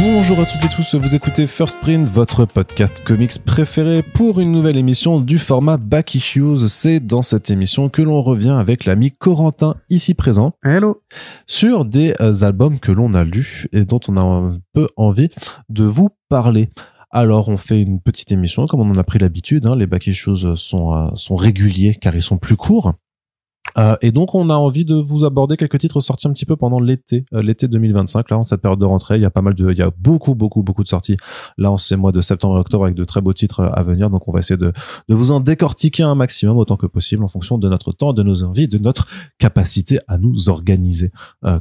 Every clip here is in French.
Bonjour à toutes et tous, vous écoutez First Print, votre podcast comics préféré pour une nouvelle émission du format Back Issues. C'est dans cette émission que l'on revient avec l'ami Corentin ici présent. Hello. Sur des albums que l'on a lus et dont on a un peu envie de vous parler. Alors, on fait une petite émission, comme on en a pris l'habitude. Les Back Issues sont réguliers car ils sont plus courts. Et donc, on a envie de vous aborder quelques titres sortis un petit peu pendant l'été 2025. Là, en cette période de rentrée, il y a beaucoup de sorties. Là, en ces mois de septembre et octobre avec de très beaux titres à venir. Donc, on va essayer de vous en décortiquer un maximum autant que possible en fonction de notre temps, de nos envies, de notre capacité à nous organiser.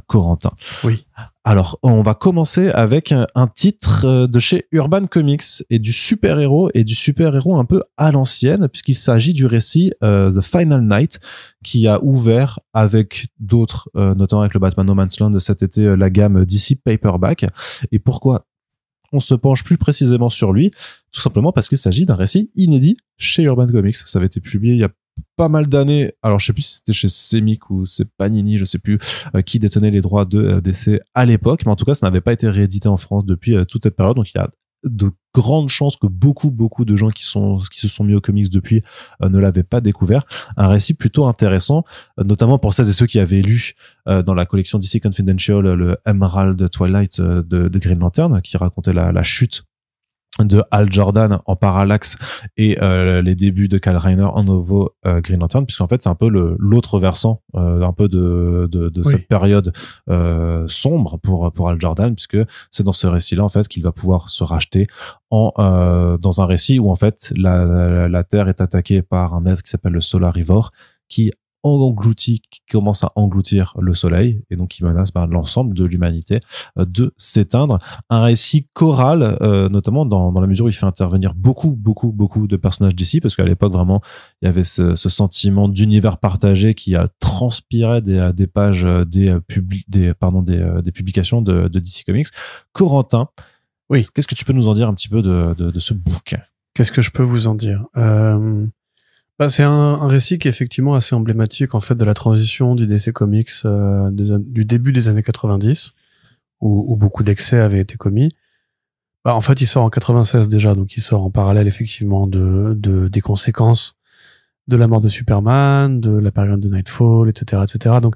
Corentin. Oui. Alors, on va commencer avec un titre de chez Urban Comics et du super-héros un peu à l'ancienne, puisqu'il s'agit du récit The Final Night, qui a ouvert avec d'autres, notamment avec le Batman No Man's Land de cet été, la gamme DC Paperback. Et pourquoi on se penche plus précisément sur lui? Tout simplement parce qu'il s'agit d'un récit inédit chez Urban Comics. Ça avait été publié il y a pas mal d'années. Alors, je sais plus si c'était chez Semic ou c'est Panini, je sais plus qui détenait les droits de DC à l'époque, mais en tout cas, ça n'avait pas été réédité en France depuis toute cette période. Donc, il y a de grandes chances que beaucoup de gens qui se sont mis aux comics depuis ne l'avaient pas découvert. Un récit plutôt intéressant, notamment pour celles et ceux qui avaient lu dans la collection DC Confidential le Emerald Twilight de Green Lantern, qui racontait la chute de Hal Jordan en Parallax et les débuts de Kyle Rayner en nouveau Green Lantern, puisqu'en fait c'est un peu l'autre versant un peu de cette période sombre pour Hal Jordan, puisque c'est dans ce récit-là en fait qu'il va pouvoir se racheter dans un récit où en fait la Terre est attaquée par un être qui s'appelle le Solarivore, qui commence à engloutir le soleil et donc qui menace l'ensemble de l'humanité de s'éteindre. Un récit choral, notamment dans la mesure où il fait intervenir beaucoup de personnages d'ici, parce qu'à l'époque vraiment il y avait ce sentiment d'univers partagé qui a transpiré des pages des publications de DC Comics. Corentin, oui, qu'est-ce que tu peux nous en dire un petit peu de ce bouquin? Qu'est-ce que je peux vous en dire? C'est un récit qui est effectivement assez emblématique en fait de la transition du DC Comics du début des années 90 où beaucoup d'excès avaient été commis. En fait, il sort en 96 déjà, donc il sort en parallèle effectivement des conséquences de la mort de Superman, de la période de Nightfall, etc. Donc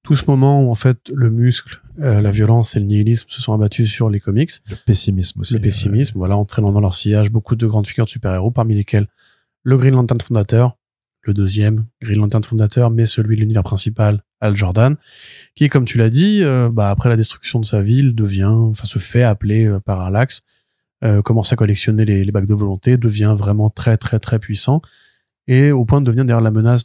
tout ce moment où en fait le muscle, la violence et le nihilisme se sont abattus sur les comics. Le pessimisme aussi. Le pessimisme, voilà, entraînant dans leur sillage beaucoup de grandes figures de super-héros, parmi lesquels le Green Lantern fondateur, le deuxième Green Lantern fondateur, mais celui de l'univers principal, Hal Jordan, qui, comme tu l'as dit, après la destruction de sa ville, se fait appeler Parallax, commence à collectionner les bacs de volonté, devient vraiment très puissant, et au point de devenir d'ailleurs la menace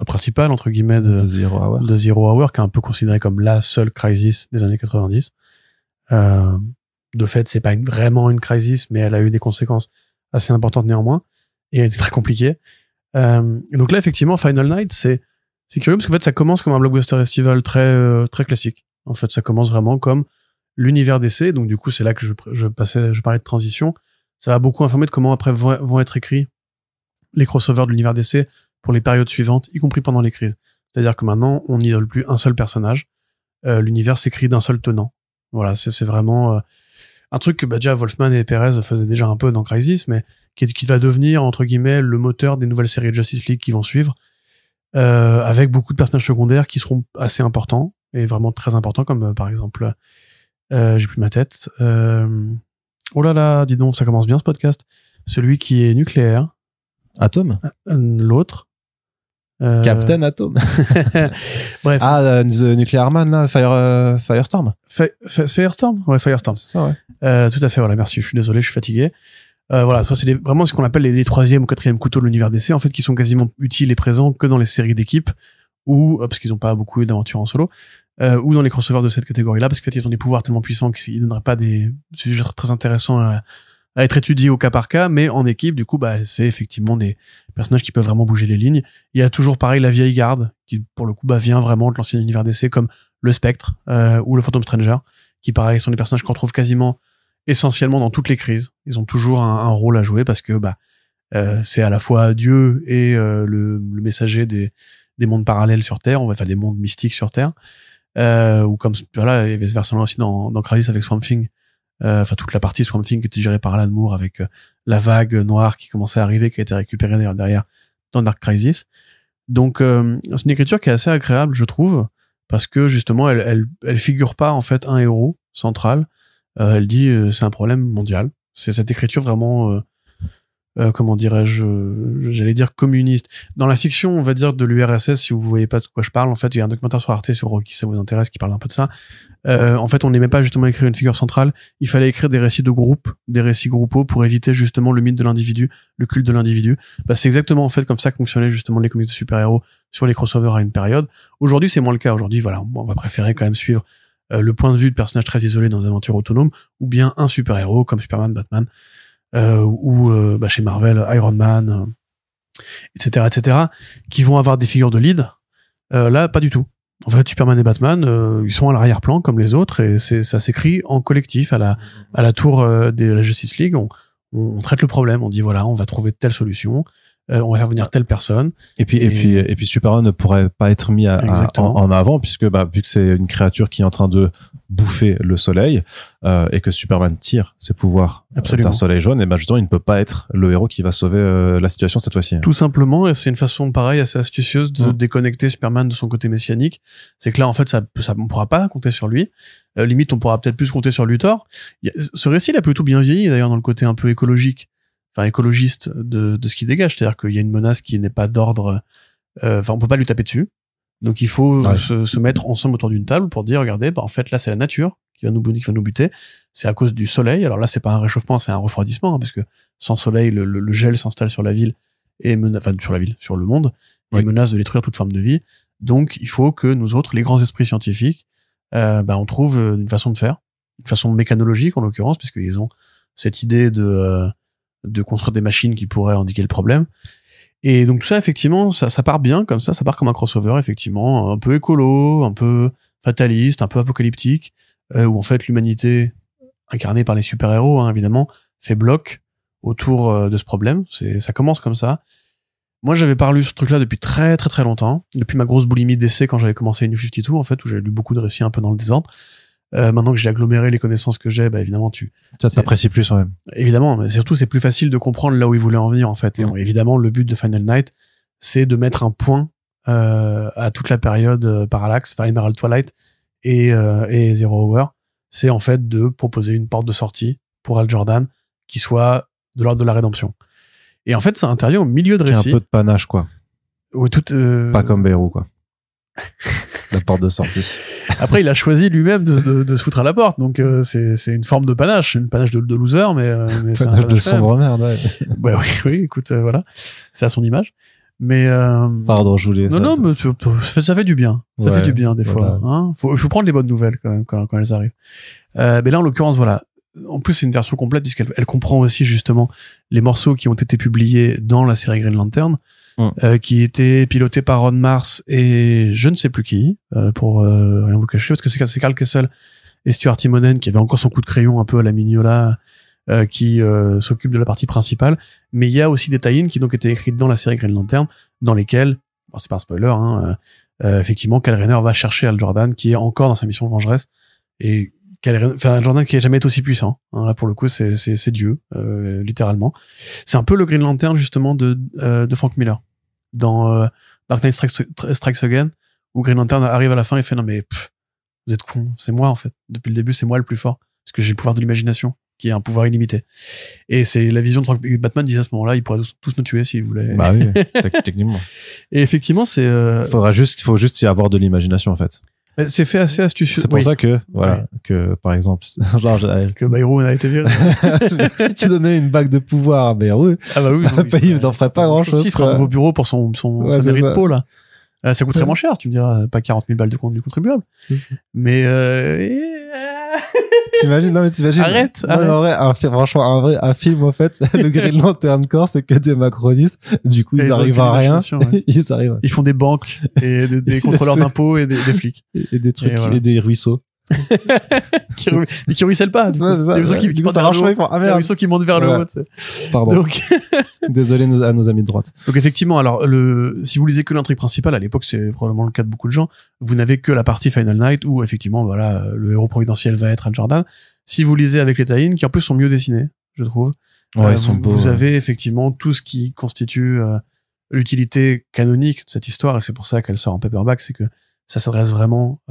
principale, entre guillemets, de Zero Hour, qui est un peu considéré comme la seule crisis des années 90. De fait, c'est pas vraiment une crisis, mais elle a eu des conséquences assez importantes néanmoins. Et elle était très compliquée. Donc là, effectivement, Final Night, c'est curieux parce qu'en fait, ça commence comme un blockbuster estival très classique. En fait, ça commence vraiment comme l'univers DC. Donc du coup, c'est là que je parlais de transition. Ça va beaucoup informer de comment après vont être écrits les crossovers de l'univers DC pour les périodes suivantes, y compris pendant les crises. C'est-à-dire que maintenant, on n'idole plus un seul personnage. L'univers s'écrit d'un seul tenant. Voilà, c'est vraiment un truc que déjà Wolfman et Perez faisaient déjà un peu dans Crisis, mais qui va devenir, entre guillemets, le moteur des nouvelles séries de Justice League qui vont suivre, avec beaucoup de personnages secondaires qui seront assez importants, et vraiment très importants, comme par exemple, j'ai plus ma tête, oh là là, dis donc, ça commence bien ce podcast, celui qui est nucléaire. Atom? L'autre. Captain Atom. Bref. The Nuclear Man, là, Firestorm. Firestorm? Ouais, Firestorm. C'est ça, ouais. Tout à fait, voilà, merci, je suis désolé, je suis fatigué. Voilà, ça c'est vraiment ce qu'on appelle les troisième ou quatrième couteaux de l'univers DC, en fait, qui sont quasiment utiles et présents que dans les séries d'équipe, ou, parce qu'ils ont pas beaucoup eu d'aventures en solo, ou dans les crossovers de cette catégorie-là, parce qu'en fait, ils ont des pouvoirs tellement puissants qu'ils donneraient pas des sujets très intéressants à être étudiés au cas par cas, mais en équipe, du coup, c'est effectivement des personnages qui peuvent vraiment bouger les lignes. Il y a toujours pareil la vieille garde, qui, pour le coup, vient vraiment de l'ancien univers DC, comme le Spectre, ou le Phantom Stranger, qui pareil sont des personnages qu'on trouve quasiment essentiellement dans toutes les crises. Ils ont toujours un rôle à jouer parce que c'est à la fois Dieu et le messager des mondes parallèles sur Terre, enfin des mondes mystiques sur Terre, ou comme voilà, il y avait ce version-là aussi dans Crisis avec Swamp Thing, enfin toute la partie Swamp Thing qui était gérée par Alan Moore avec la vague noire qui commençait à arriver, qui a été récupérée d'ailleurs derrière dans Dark Crisis. Donc c'est une écriture qui est assez agréable, je trouve, parce que justement elle figure pas en fait un héros central. Elle dit c'est un problème mondial. C'est cette écriture vraiment comment dirais-je, j'allais dire communiste. Dans la fiction, on va dire de l'URSS, si vous voyez pas de quoi je parle, en fait, il y a un documentaire sur Arte sur Rocky, si ça vous intéresse, qui parle un peu de ça. En fait, on n'aimait pas justement écrire une figure centrale. Il fallait écrire des récits de groupe, des récits groupaux pour éviter justement le mythe de l'individu, le culte de l'individu. Bah, c'est exactement en fait comme ça que fonctionnaient justement les comics de super-héros sur les crossovers à une période. Aujourd'hui, c'est moins le cas. Aujourd'hui, voilà, on va préférer quand même suivre le point de vue de personnages très isolés dans des aventures autonomes, ou bien un super-héros comme Superman, Batman. Ou chez Marvel, Iron Man, etc., qui vont avoir des figures de lead. Là, pas du tout. En fait, Superman et Batman, ils sont à l'arrière-plan comme les autres, et ça s'écrit en collectif à la tour de la Justice League. On traite le problème, on dit voilà, on va trouver telle solution, on va faire venir telle personne. Et puis Superman ne pourrait pas être mis en avant puisque vu que c'est une créature qui est en train de bouffer le soleil et que Superman tire ses pouvoirs d'un soleil jaune, et justement il ne peut pas être le héros qui va sauver la situation cette fois-ci. Tout simplement, et c'est une façon pareille assez astucieuse de déconnecter Superman de son côté messianique. C'est que là en fait ça on pourra pas compter sur lui. Limite on pourra peut-être plus compter sur Luthor. Ce récit il a plutôt bien vieilli d'ailleurs dans le côté un peu écologiste de ce qu'il dégage, c'est-à-dire qu'il y a une menace qui n'est pas d'ordre, on peut pas lui taper dessus, donc il faut se mettre ensemble autour d'une table pour dire regardez, en fait là c'est la nature qui va nous buter, c'est à cause du soleil. Alors là c'est pas un réchauffement, c'est un refroidissement, parce que sans soleil le gel s'installe sur la ville et sur le monde, et menace de détruire toute forme de vie. Donc il faut que nous autres, les grands esprits scientifiques, on trouve une façon de faire, une façon mécanologique en l'occurrence, parce qu'ils ont cette idée de construire des machines qui pourraient indiquer le problème. Et donc tout ça, effectivement, ça part bien comme ça part comme un crossover, effectivement, un peu écolo, un peu fataliste, un peu apocalyptique, où en fait l'humanité, incarnée par les super-héros, évidemment, fait bloc autour de ce problème. Ça commence comme ça. Moi, j'avais pas lu ce truc-là depuis très très très longtemps, depuis ma grosse boulimie d'essai quand j'avais commencé New 52, en fait, où j'avais lu beaucoup de récits un peu dans le désordre. Maintenant que j'ai aggloméré les connaissances que j'ai, évidemment, ça t'apprécies plus, ouais. Évidemment, mais surtout, c'est plus facile de comprendre là où ils voulaient en venir, en fait. Et évidemment, le but de Final Night, c'est de mettre un point, à toute la période Parallax, Emerald Twilight et Zero Hour. C'est, en fait, de proposer une porte de sortie pour Hal Jordan qui soit de l'ordre de la rédemption. Et en fait, ça intervient au milieu de récit. Un peu de panache, quoi. Ouais, pas comme Bayrou, quoi. La porte de sortie. Après, il a choisi lui-même de se foutre à la porte, donc c'est une forme de panache, une panache de loser, mais c'est un panache de sombre merde, ouais. Ouais, oui, écoute, voilà, c'est à son image. Mais pardon, je voulais. Non, mais ça fait du bien. Ça fait du bien des fois. Il faut prendre les bonnes nouvelles quand même quand elles arrivent. Mais là, en l'occurrence, voilà. En plus, c'est une version complète puisqu'elle comprend aussi justement les morceaux qui ont été publiés dans la série Green Lantern. Qui était piloté par Ron Mars et je ne sais plus qui, pour rien vous cacher, parce que c'est Carl Kessel et Stuart Timonen qui avaient encore son coup de crayon un peu à la Mignola, qui s'occupe de la partie principale. Mais il y a aussi des tie-ins qui donc étaient écrits dans la série Green Lantern, dans lesquels, c'est pas un spoiler, effectivement, Kyle Rayner va chercher Hal Jordan, qui est encore dans sa mission vengeresse, et Hal Jordan qui a jamais été aussi puissant. Là pour le coup, c'est Dieu, littéralement. C'est un peu le Green Lantern justement de Frank Miller dans Dark Knight Strikes Again, où Green Lantern arrive à la fin et fait non mais vous êtes cons, c'est moi en fait. Depuis le début, c'est moi le plus fort parce que j'ai le pouvoir de l'imagination, qui est un pouvoir illimité. Et c'est la vision de Frank Batman disait à ce moment-là, ils pourraient tous nous tuer s'ils voulaient. Bah oui, techniquement. Et effectivement, c'est faut juste y avoir de l'imagination en fait. C'est fait assez astucieux. C'est pour ça que, que, par exemple, que Bayrou a été viré. Si tu donnais une bague de pouvoir à Bayrou, il n'en ferait pas grand chose. Il fera un nouveau bureau pour sa mairie de peau, là. Ça coûterait moins cher, tu me diras, pas 40 000 balles de compte du contribuable. Mais, t'imagines. Arrête. En vrai, franchement, un film, en fait, le Green Lantern Corps, c'est que des macronistes. Du coup, ils arrivent à rien. Ils font des banques et des contrôleurs d'impôts et des flics. Et des trucs, et des ruisseaux. Mais qui ruissellent pas. Des ruisseaux qui montent vers le haut. Des ruisseaux qui montent vers le haut. Pardon. Donc, désolé à nos amis de droite. Donc effectivement, alors si vous lisez que l'intrigue principale, à l'époque c'est probablement le cas de beaucoup de gens, vous n'avez que la partie Final Night où effectivement voilà le héros providentiel va être Hal Jordan. si vous lisez avec les tie-ins, qui en plus sont mieux dessinés, je trouve. Ouais, ils sont beaux. Vous avez effectivement tout ce qui constitue l'utilité canonique de cette histoire, et c'est pour ça qu'elle sort en paperback, c'est que ça s'adresse vraiment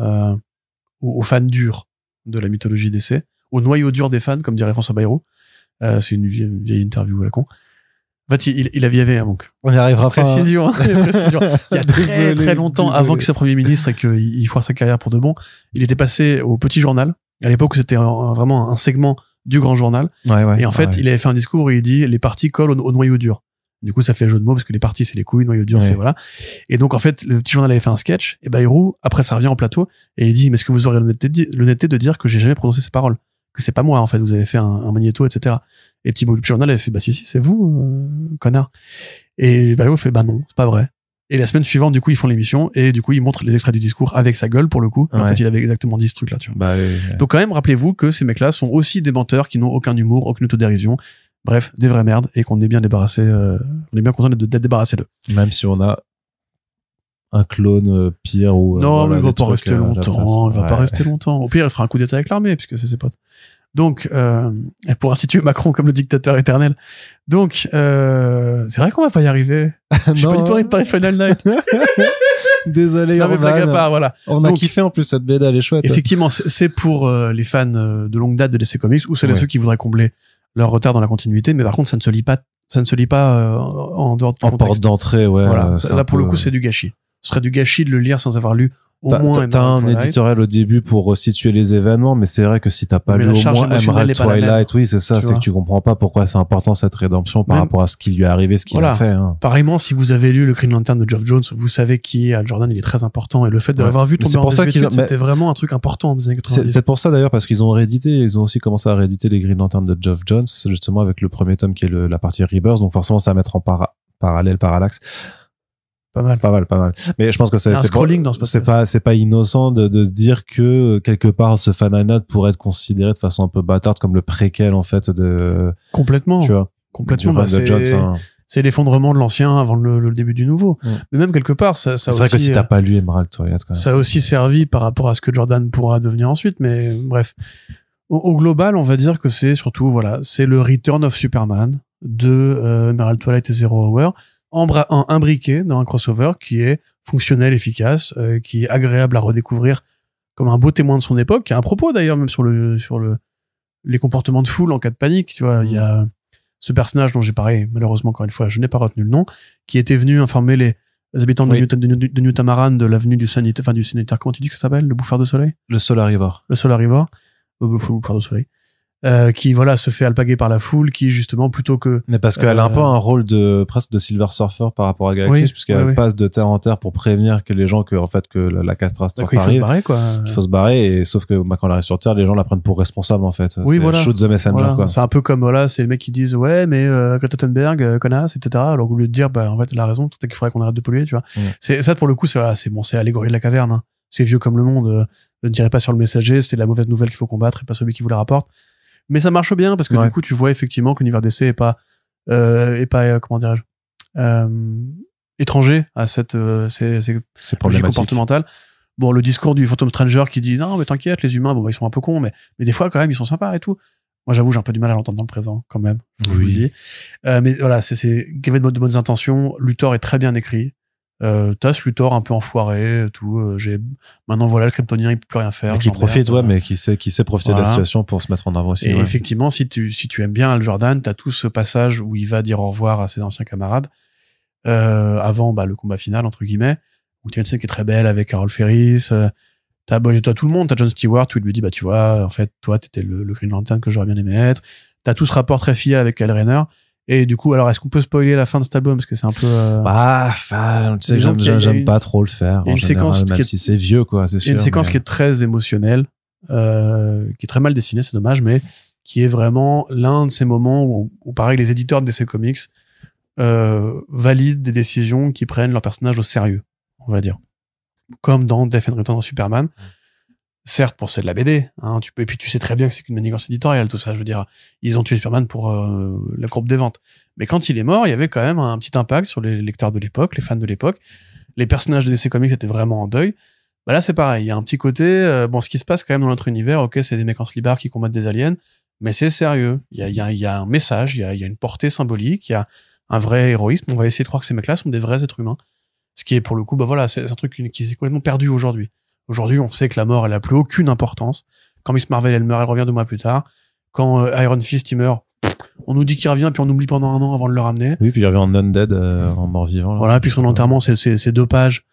aux fans durs de la mythologie DC, au noyau dur des fans, comme dirait François Bayrou. C'est une vieille interview à la con. En fait, il avait, donc. On y arrivera pas. Précision. Il y a très, très longtemps, désolé. avant qu'il soit Premier ministre et qu'il foire sa carrière pour de bon, il était passé au Petit Journal. À l'époque où c'était vraiment un segment du Grand Journal. Ouais, et en fait, il avait fait un discours où il dit les parties collent au noyau dur. Du coup, ça fait jeu de mots parce que les parties, c'est les couilles, noyau dur, c'est voilà. Et donc, en fait, le Petit Journal avait fait un sketch, et Bayrou, après, ça revient en plateau, et il dit, mais est-ce que vous aurez l'honnêteté de dire que j'ai jamais prononcé ces paroles? Que c'est pas moi, en fait, vous avez fait un magnéto, etc. Et Petit Journal avait fait, bah si, c'est vous, connard. Et Bayrou fait, bah non, c'est pas vrai. Et la semaine suivante, du coup, ils font l'émission, et du coup, ils montrent les extraits du discours avec sa gueule, pour le coup. En fait, il avait exactement dit ce truc-là, tu vois. Bah, Donc, quand même, rappelez-vous que ces mecs-là sont aussi des menteurs qui n'ont aucun humour, aucune autodérision. Bref, des vraies merdes, et qu'on est bien débarrassé, on est bien content d'être débarrassé d'eux. Même si on a un clone pire ou non, voilà, mais il va pas rester longtemps. Il va pas rester longtemps. Au pire, il fera un coup d'état avec l'armée, puisque c'est ses potes. Donc, pour instituer Macron comme le dictateur éternel. Donc, c'est vrai qu'on va pas y arriver. J'ai pas du tout envie de parler de Final Night. Désolé, non, mais blague à part, voilà. On a kiffé en plus cette BD, elle est chouette. Effectivement, c'est pour les fans de longue date de DC Comics, ou c'est ceux qui voudraient combler leur retard dans la continuité, mais par contre, ça ne se lit pas en dehors de en porte d'entrée, ouais. Voilà. Là, pour le coup, c'est du gâchis. Ce serait du gâchis de le lire sans avoir lu au moins t'as un éditorial au début pour situer les événements, mais c'est vrai que si t'as pas lu au moins Emerald Twilight, oui, c'est ça, c'est que tu comprends pas pourquoi c'est important cette rédemption par rapport à ce qui lui est arrivé, ce qu'il a fait. Hein. Pareillement, si vous avez lu le Green Lantern de Geoff Jones, vous savez qui est Hal Jordan, il est très important, et le fait de l'avoir vu tomber en désuétude, c'était vraiment un truc important des années 90. C'est pour ça d'ailleurs, parce qu'ils ont aussi commencé à rééditer les Green Lantern de Geoff Jones, justement avec le premier tome qui est la partie Rebirth, donc forcément ça va mettre en parallèle, parallaxe. Pas mal. Mais je pense que c'est pas innocent de se dire que quelque part ce Final Night pourrait être considéré de façon un peu bâtarde comme le préquel en fait de complètement. Tu vois, complètement. Bah, c'est l'effondrement de l'ancien avant le début du nouveau. Mais même quelque part, ça c'est aussi. C'est vrai que si t'as pas lu Emerald Twilight, quand même. Ça a aussi servi par rapport à ce que Jordan pourra devenir ensuite. Mais bref, au global, on va dire que c'est surtout c'est le Return of Superman de Emerald Twilight et Zero Hour. Imbriqué dans un crossover qui est fonctionnel, efficace, qui est agréable à redécouvrir comme un beau témoin de son époque, qui a un propos d'ailleurs même sur les comportements de foule en cas de panique, tu vois. Il y a ce personnage dont j'ai parlé, malheureusement encore une fois, je n'ai pas retenu le nom, qui était venu informer les habitants de New Tamaran de l'avenue du sanitaire, comment tu dis que ça s'appelle, le bouffeur de soleil? Le Solarivore. Le bouffeur de soleil. Qui se fait alpaguer par la foule, qui justement plutôt que mais parce qu'elle a un peu un rôle presque de Silver Surfer par rapport à Galactus, puisqu'elle passe de terre en terre pour prévenir que les gens que la catastrophe arrive, il faut se barrer, quoi. Il faut se barrer, et sauf que quand elle arrive sur terre, les gens la prennent pour responsable en fait. Oui, voilà. Shoot the messenger, quoi. C'est un peu comme c'est les mecs qui disent ouais mais Greta Thunberg connasse, etc. Alors au lieu de dire en fait elle a raison, peut-être qu'il faudrait qu'on arrête de polluer, tu vois. C'est ça pour le coup, c'est allégorie de la caverne, hein. C'est vieux comme le monde. Ne tirez pas sur le messager, c'est la mauvaise nouvelle qu'il faut combattre et pas celui qui vous la rapporte. Mais ça marche bien parce que du coup tu vois effectivement que l'univers DC est pas comment dirais-je étranger à cette ces comportementales. Bon, le discours du Phantom Stranger qui dit non mais t'inquiète, les humains ils sont un peu cons, mais des fois quand même ils sont sympas et tout. Moi j'avoue j'ai un peu du mal à l'entendre dans le présent quand même, je vous le dis. Mais voilà, c'est gavé de bonnes intentions. Luthor est très bien écrit. T'as ce Luthor un peu enfoiré, tout. Maintenant voilà, le Kryptonien il peut plus rien faire. Et qui profite, mais qui sait profiter de la situation pour se mettre en avant aussi. Et effectivement, si tu aimes bien Hal Jordan, t'as tout ce passage où il va dire au revoir à ses anciens camarades avant le combat final entre guillemets, où tu as une scène qui est très belle avec Harold Ferris. T'as tout le monde, t'as John Stewart où il lui dit tu vois, en fait toi t'étais le Green Lantern que j'aurais bien aimé être. T'as tout ce rapport très filial avec Kyle Rayner. Et du coup, alors, est-ce qu'on peut spoiler la fin de cet album? Parce que c'est un peu, tu sais, j'aime pas trop le faire. Il y a une séquence même si c'est vieux, quoi, c'est sûr. Il y a une séquence qui est très émotionnelle, qui est très mal dessinée, c'est dommage, mais qui est vraiment l'un de ces moments où pareil, les éditeurs de DC Comics, valident des décisions qui prennent leur personnage au sérieux, on va dire. Comme dans Death and Return of Superman. Certes, pour c'est de la BD, hein, et puis tu sais très bien que c'est qu'une manigance éditoriale, tout ça, je veux dire, ils ont tué Superman pour la courbe des ventes. Mais quand il est mort, il y avait quand même un petit impact sur les lecteurs de l'époque, les fans de l'époque. Les personnages de DC Comics étaient vraiment en deuil. Bah là, c'est pareil. Il y a un petit côté, bon, ce qui se passe quand même dans notre univers, ok, c'est des mecs en slibard qui combattent des aliens, mais c'est sérieux. Il y a un message, il y a une portée symbolique, il y a un vrai héroïsme. On va essayer de croire que ces mecs-là sont des vrais êtres humains. Ce qui est, pour le coup, bah voilà, c'est un truc qui s'est complètement perdu aujourd'hui. Aujourd'hui, on sait que la mort, elle a plus aucune importance. Quand Miss Marvel, elle meurt, elle revient 2 mois plus tard. Quand Iron Fist, il meurt, on nous dit qu'il revient, puis on oublie pendant 1 an avant de le ramener. Oui, puis il revient en undead, en mort-vivant. Là. Voilà, puis son enterrement, c'est 2 pages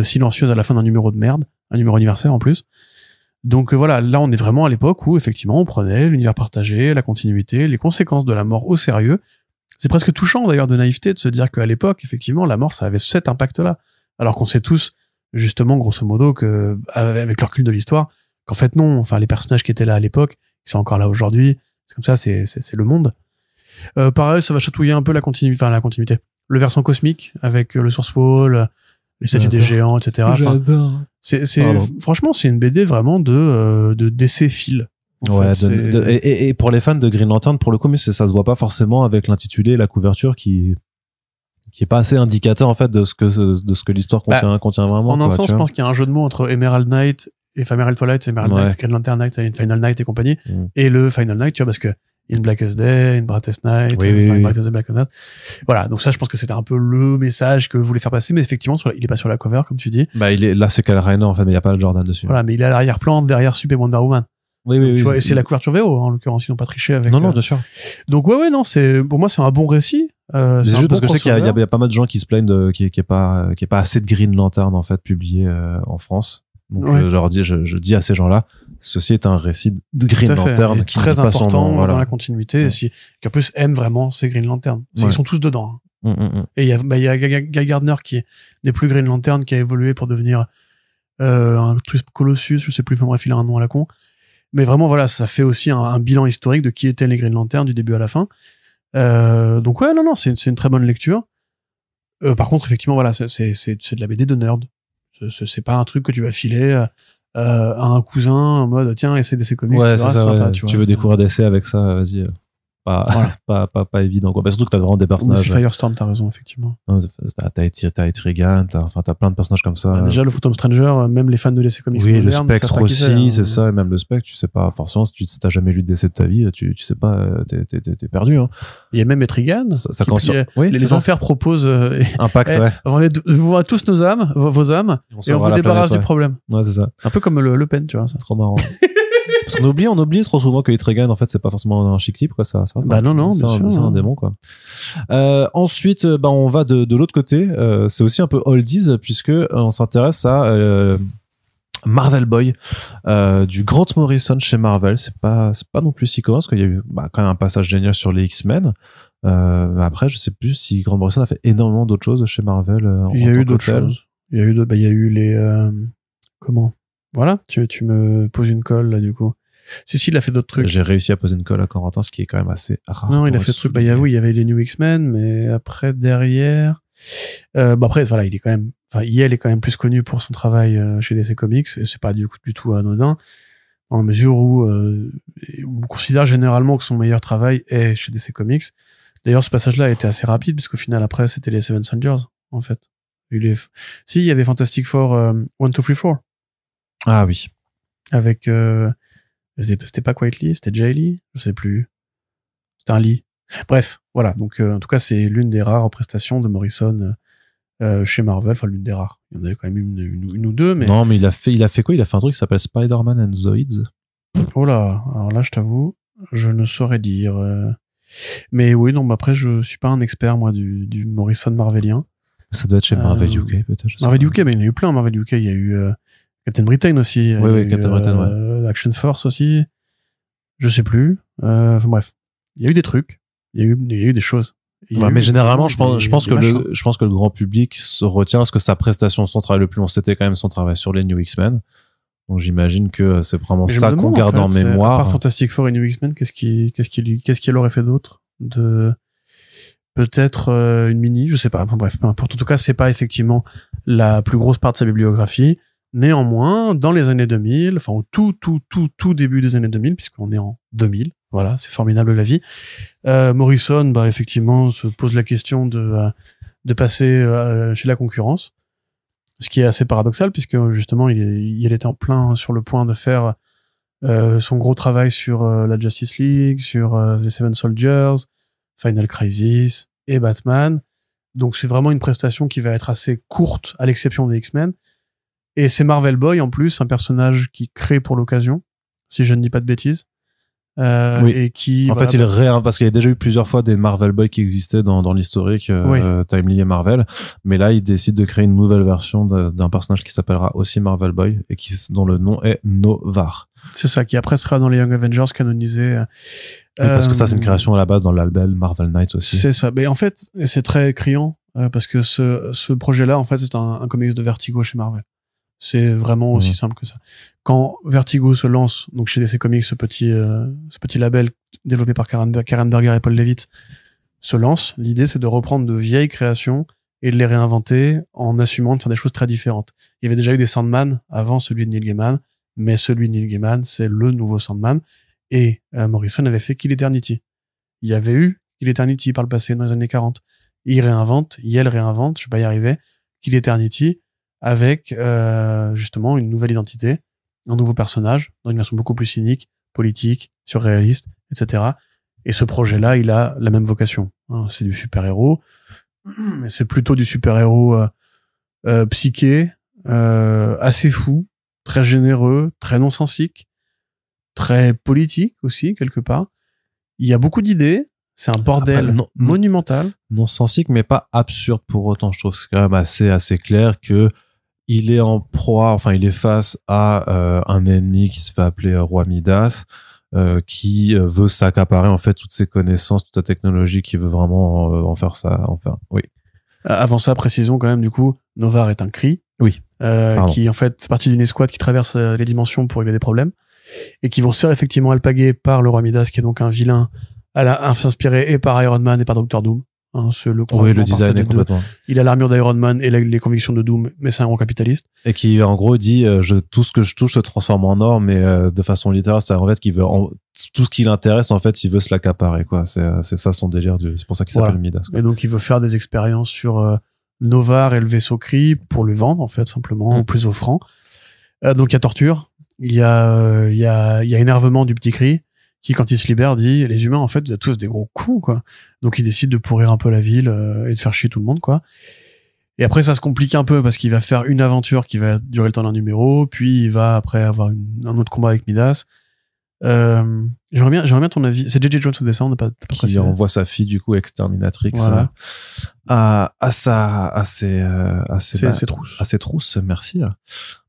silencieuses à la fin d'un numéro de merde, un numéro anniversaire en plus. Donc voilà, là on est vraiment à l'époque où effectivement on prenait l'univers partagé, la continuité, les conséquences de la mort au sérieux. C'est presque touchant d'ailleurs de naïveté de se dire qu'à l'époque, effectivement, la mort, ça avait cet impact-là. Alors qu'on sait tous, justement, grosso modo, que avec le recul de l'histoire, qu'en fait non, enfin les personnages qui étaient là à l'époque, ils sont encore là aujourd'hui. C'est comme ça, c'est le monde. Pareil, ça va chatouiller un peu la continuité. Le versant cosmique avec le Source Wall, les statues des géants, etc. Enfin, franchement, c'est une BD vraiment de d'essai fil. Ouais, et pour les fans de Green Lantern, pour le coup, mais ça se voit pas forcément avec l'intitulé et la couverture qui est pas assez indicateur en fait de ce que l'histoire contient vraiment. En un sens, je pense qu'il y a un jeu de mots entre Emerald Knight et Emerald Twilight, Emerald Knight, Green Lantern Knight, Final Night et compagnie, et le Final Night, tu vois, parce que une Blackest Day, une Brightest Night, une Brightest Black Night. Voilà, donc ça, je pense que c'était un peu le message que voulait faire passer, mais effectivement, il est pas sur la cover, comme tu dis. Bah, là, c'est Kyle Rayner, en fait, mais il y a pas le Jordan dessus. Voilà, mais il est à l'arrière-plan, derrière Super Wonder Woman. Oui. Tu vois, et c'est la couverture VO, en l'occurrence, ils n'ont pas triché avec. Non, bien sûr. Donc ouais, non, pour moi, c'est un bon récit. C'est juste parce que je sais qu'il y a pas mal de gens qui se plaignent qu'il y ait pas assez de Green Lantern, en fait, publié, en France. Donc, je dis à ces gens-là, ceci est un récit de Green Lantern qui très important dans la Ouais. continuité, qui en plus aime vraiment ces Green Lantern. Ils sont tous dedans. Hein. Et il y a Guy Gardner qui n'est plus Green Lantern, qui a évolué pour devenir un truc Colossus, je sais plus, bref, il a un nom à la con. Mais vraiment, voilà, ça fait aussi un bilan historique de qui étaient les Green Lantern du début à la fin. Donc ouais, non, c'est une très bonne lecture. Par contre, effectivement, voilà, c'est de la BD de nerd. C'est pas un truc que tu vas filer à un cousin en mode tiens, essaie d'essayer comics, ouais, c'est sympa, tu veux découvrir d'essai avec ça, vas-y. Pas évident, quoi. Bah, surtout que t'as vraiment des personnages. Firestorm, t'as raison, effectivement. T'as Etrigan, t'as plein de personnages comme ça. Déjà, le Phantom Stranger, même les fans de DC Comics oui, modernes, le Spectre aussi, c'est ça, et même le Spectre, tu sais pas, forcément, si t'as jamais lu de DC de ta vie, tu sais pas, t'es perdu, hein. Il y a même Etrigan. Les enfers proposent, Impact, ouais. Vous voyez tous vos âmes, et on vous débarrasse du problème. Ouais, c'est ça. C'est un peu comme le Pen, tu vois, ça. C'est trop marrant. Parce qu'on oublie trop souvent que Etrigan, en fait, c'est pas forcément un chic type, quoi. Ça bah non, bien sûr. C'est un démon, quoi. Ensuite, on va de l'autre côté. C'est aussi un peu oldies, puisque on s'intéresse à Marvel Boy, du Grant Morrison chez Marvel. C'est pas non plus si commun, parce qu'il y a eu quand même un passage génial sur les X-Men. Après, je sais plus si Grant Morrison a fait énormément d'autres choses chez Marvel. Il y a eu d'autres choses. Il y a eu les comment? Voilà, tu me poses une colle là du coup. Si, il a fait d'autres trucs. J'ai réussi à poser une colle à Corentin, ce qui est quand même assez rare. Non, il a fait ce truc. Il y avait les New X-Men, mais après derrière, après voilà, il est quand même plus connu pour son travail chez DC Comics, et c'est pas du tout anodin, dans la mesure où on considère généralement que son meilleur travail est chez DC Comics. D'ailleurs, ce passage-là a été assez rapide, parce qu'au final après c'était les Seven Soldiers en fait. Il y avait Fantastic Four 1, 2, 3, 4. Ah oui. Avec c'était pas Quite Lee, c'était Jay Lee, je sais plus. C'était un Lee. Bref, voilà. Donc en tout cas, c'est l'une des rares prestations de Morrison chez Marvel. Enfin, l'une des rares. Il y en avait quand même une ou deux, mais. Non, mais il a fait quoi? Il a fait un truc qui s'appelle Spider-Man and Zoids. Oh là. Alors là, je t'avoue, je ne saurais dire. Mais oui, non. Mais après, je suis pas un expert moi du Morrison marvelien. Ça doit être chez Marvel UK peut-être. Marvel UK, mais il y en a eu plein. Marvel UK, il y a eu Captain Britain aussi. Oui, Captain Britain, ouais. Action Force aussi. Je sais plus. Enfin, bref. Il y a eu des trucs. Il y a eu des choses. Mais généralement, je pense que le grand public se retient parce que sa prestation, son travail le plus long, c'était quand même son travail sur les New X-Men. Donc j'imagine que c'est vraiment ça qu'on garde en mémoire. À part Fantastic Four et New X-Men, qu'est-ce qu'il aurait fait d'autre? Peut-être une mini, je sais pas. Enfin, bref, peu importe. En tout cas, c'est pas effectivement la plus grosse part de sa bibliographie. Néanmoins, dans les années 2000, enfin au tout début des années 2000, puisqu'on est en 2000, voilà, c'est formidable la vie. Morrison, effectivement, se pose la question de passer chez la concurrence. Ce qui est assez paradoxal, puisque justement, il était en plein sur le point de faire son gros travail sur la Justice League, sur The Seven Soldiers, Final Crisis et Batman. Donc c'est vraiment une prestation qui va être assez courte, à l'exception des X-Men. Et c'est Marvel Boy, en plus, un personnage qui crée pour l'occasion, si je ne dis pas de bêtises. Oui. Et qui, En fait, parce qu'il y a déjà eu plusieurs fois des Marvel Boy qui existaient dans l'historique Timely et Marvel, mais là, il décide de créer une nouvelle version d'un personnage qui s'appellera aussi Marvel Boy et dont le nom est Noh-Varr. C'est ça, qui après sera dans les Young Avengers canonisés. Oui, parce que ça, c'est une création à la base dans le label Marvel Knights aussi. C'est ça. Mais en fait, c'est très criant parce que ce projet-là, en fait, c'est un comics de Vertigo chez Marvel. C'est vraiment aussi simple que ça. Quand Vertigo se lance, donc chez DC Comics, ce petit label développé par Karen Berger et Paul Levitt se lance, l'idée c'est de reprendre de vieilles créations et de les réinventer en assumant de faire des choses très différentes. Il y avait déjà eu des Sandman avant celui de Neil Gaiman, mais celui de Neil Gaiman, c'est le nouveau Sandman. Et Morrison avait fait Kill Eternity. Il y avait eu Kill Eternity par le passé, dans les années 40. Il réinvente, Yale réinvente, je vais pas y arriver, Kill Eternity, avec justement une nouvelle identité, un nouveau personnage, dans une version beaucoup plus cynique, politique, surréaliste, etc. Et ce projet-là, il a la même vocation. C'est du super-héros, mais c'est plutôt du super-héros psyché, assez fou, très généreux, très non-sensique, très politique aussi, quelque part. Il y a beaucoup d'idées, c'est un bordel monumental. Non-sensique, mais pas absurde pour autant. Je trouve que c'est quand même assez clair que il est en proie, enfin il est face à un ennemi qui se fait appeler Roi Midas, qui veut s'accaparer en fait toutes ses connaissances, toute la technologie, qui veut vraiment en faire ça. Enfin, oui. Avant ça, précisons quand même, du coup, Noh-Varr est un Kree. Oui. Qui en fait partie d'une escouade qui traverse les dimensions pour régler des problèmes et qui vont se faire effectivement alpaguer par le Roi Midas, qui est donc un vilain inspiré et par Iron Man et par Doctor Doom. Le design est complètement. Il a l'armure d'Iron Man et les convictions de Doom, mais c'est un gros capitaliste. Et qui, en gros, dit, tout ce que je touche se transforme en or, mais de façon littérale, c'est en fait qu'il veut, tout ce qui l'intéresse, en fait, il veut se l'accaparer, quoi. C'est ça son délire, c'est pour ça qu'il s'appelle Midas, quoi. Et donc, il veut faire des expériences sur Noh-Varr et le vaisseau Kree pour le vendre, en fait, simplement, au plus offrant. Donc, il y a torture. Il y a énervement du petit Kree, qui, quand il se libère, dit, les humains, en fait, vous êtes tous des gros cons, quoi. Donc, il décide de pourrir un peu la ville et de faire chier tout le monde, quoi. Et après, ça se complique un peu parce qu'il va faire une aventure qui va durer le temps d'un numéro, puis il va après avoir un autre combat avec Midas. J'aimerais bien ton avis. C'est J.J. Jones au dessin, on n'a pas précisé. Qui envoie sa fille, du coup, Exterminatrix, voilà. à ses trousses, merci.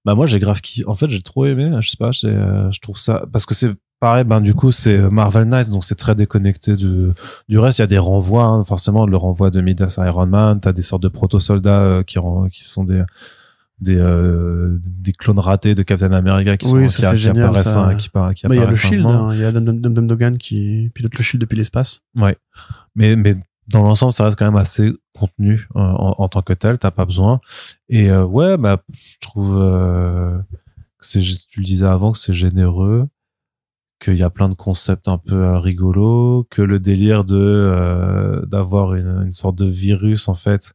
Bah, moi, j'ai grave en fait, j'ai trop aimé, je sais pas, je trouve ça, parce que c'est pareil, du coup, c'est Marvel Knights, donc c'est très déconnecté du reste. Il y a des renvois, hein, forcément, le renvoi de Midas à Iron Man, t'as des sortes de proto-soldats qui sont des clones ratés de Captain America qui apparaissent ça. Qui apparaissent. Il y a le Shield, il y a Dum Dogan qui pilote le Shield depuis l'espace. Ouais. Mais dans l'ensemble, ça reste quand même assez contenu en tant que tel, t'as pas besoin. Et je trouve tu le disais avant, que c'est généreux, qu'il y a plein de concepts un peu rigolos, que le délire d'avoir une sorte de virus, en fait,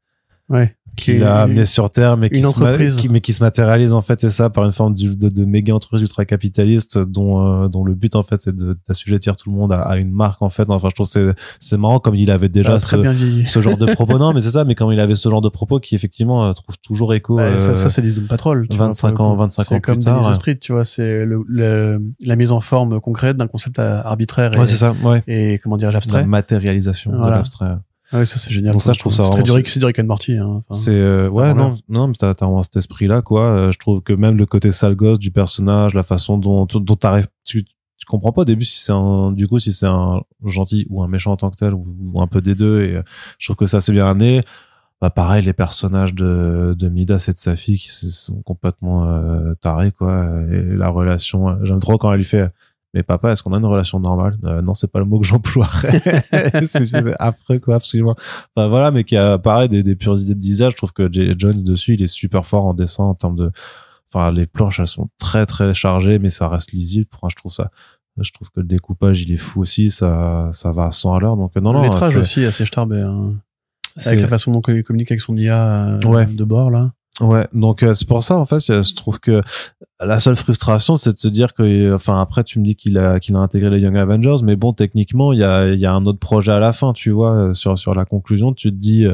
qu'il a amené sur Terre, mais qui se matérialise, en fait, c'est ça, par une forme de méga entreprise ultra capitaliste, dont le but, en fait, c'est d'assujettir tout le monde à une marque, en fait. Enfin, je trouve que c'est marrant, comme il avait déjà ce genre de propos. Non, mais c'est ça, mais comme il avait ce genre de propos qui, effectivement, trouve toujours écho. Ça, c'est des Doom Patrol. 25 ans plus tard. C'est comme Dennis Street, tu vois, c'est la mise en forme concrète d'un concept arbitraire c'est ça, et comment dire, l'abstrait. La matérialisation de l'abstrait. Ouais, ça c'est génial. Donc ça, je trouve ça c'est du Rick and Morty, hein. Enfin, c'est non, mais t'as vraiment cet esprit-là, quoi. Je trouve que même le côté sale gosse du personnage, la façon dont t'arrives, tu comprends pas au début si c'est un gentil ou un méchant en tant que tel, ou un peu des deux. Et je trouve que ça c'est bien amené. Pareil, les personnages de Midas et de sa fille qui sont complètement tarés, quoi. Et la relation, j'aime trop quand elle lui fait: mais papa, est-ce qu'on a une relation normale? Non, c'est pas le mot que j'emploierais. C'est juste affreux, quoi, absolument. Enfin, voilà, mais qui a, pareil, des pures idées de design. Je trouve que J.J. Jones, dessus, il est super fort en dessin, en termes de, enfin, les planches, elles sont très, très chargées, mais ça reste lisible. Enfin, je trouve que le découpage, il est fou aussi, ça va à 100 à l'heure. Donc, non. Le lettrage aussi, assez starbé, hein. Avec la façon dont il communique avec son IA de bord, là. Ouais, donc c'est pour ça en fait, je trouve que la seule frustration, c'est de se dire que, enfin après tu me dis qu'il a intégré les Young Avengers, mais bon techniquement il y a un autre projet à la fin, tu vois, sur la conclusion, tu te dis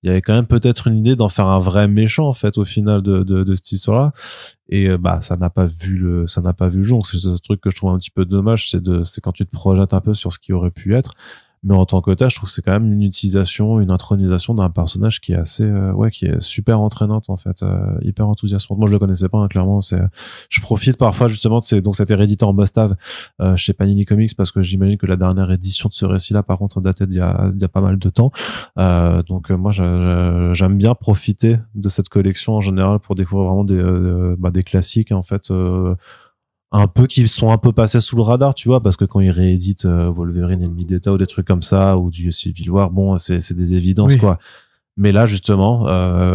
il y avait quand même peut-être une idée d'en faire un vrai méchant en fait au final de cette histoire-là, et bah ça n'a pas vu le jour. Donc c'est ce truc que je trouve un petit peu dommage, c'est quand tu te projettes un peu sur ce qui aurait pu être. Mais en tant que tel, je trouve que c'est quand même une utilisation, une intronisation d'un personnage qui est assez, qui est super entraînante en fait, hyper enthousiasmante. Moi, je le connaissais pas, hein, clairement. Je profite parfois justement de donc cet éditeur en must-have chez Panini Comics, parce que j'imagine que la dernière édition de ce récit-là, par contre, datait d'il y a pas mal de temps. Donc moi, j'aime bien profiter de cette collection en général pour découvrir vraiment des classiques en fait. Un peu qui sont un peu passés sous le radar, tu vois, parce que quand ils rééditent Wolverine Ennemi d'État ou des trucs comme ça, ou du Civil War, bon, c'est des évidences, oui. Quoi. Mais là, justement...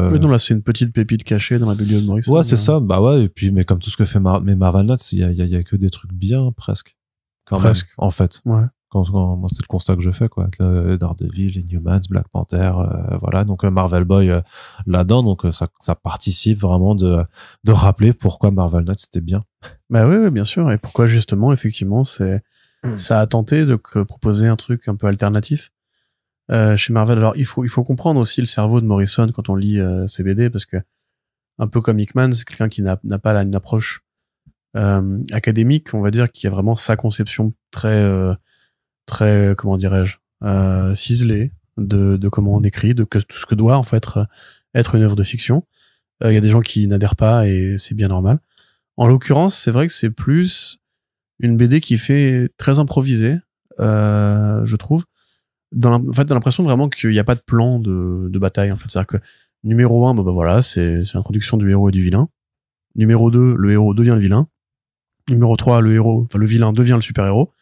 Oui, non, là, c'est une petite pépite cachée dans la bibliothèque de Morrison. Ouais, c'est ça, bah ouais, et puis, mais comme tout ce que fait Marvel Knights, il y a que des trucs bien, presque. Presque. Même, en fait. Ouais. Quand moi, c'est le constat que je fais, quoi. Daredevil, les Inhumans, Black Panther, voilà. Donc, Marvel Boy, là-dedans. Donc, ça participe vraiment de rappeler pourquoi Marvel Knights c'était bien. Bah oui, bien sûr. Et pourquoi, justement, effectivement, ça a tenté de proposer un truc un peu alternatif, chez Marvel. Alors, il faut comprendre aussi le cerveau de Morrison quand on lit, ses BD, parce que, un peu comme Hickman, c'est quelqu'un qui n'a pas une approche, académique, on va dire, qui a vraiment sa conception très, comment dirais-je, ciselé de comment on écrit, de tout ce que doit en fait être une œuvre de fiction. Il y a des gens qui n'adhèrent pas et c'est bien normal. En l'occurrence, c'est vrai que c'est plus une BD qui fait très improvisée, je trouve. En fait, dans l'impression vraiment qu'il n'y a pas de plan de bataille. En fait, c'est-à-dire que numéro 1, bah voilà, c'est l'introduction du héros et du vilain. Numéro 2, le héros devient le vilain. Numéro 3, le vilain devient le super-héros.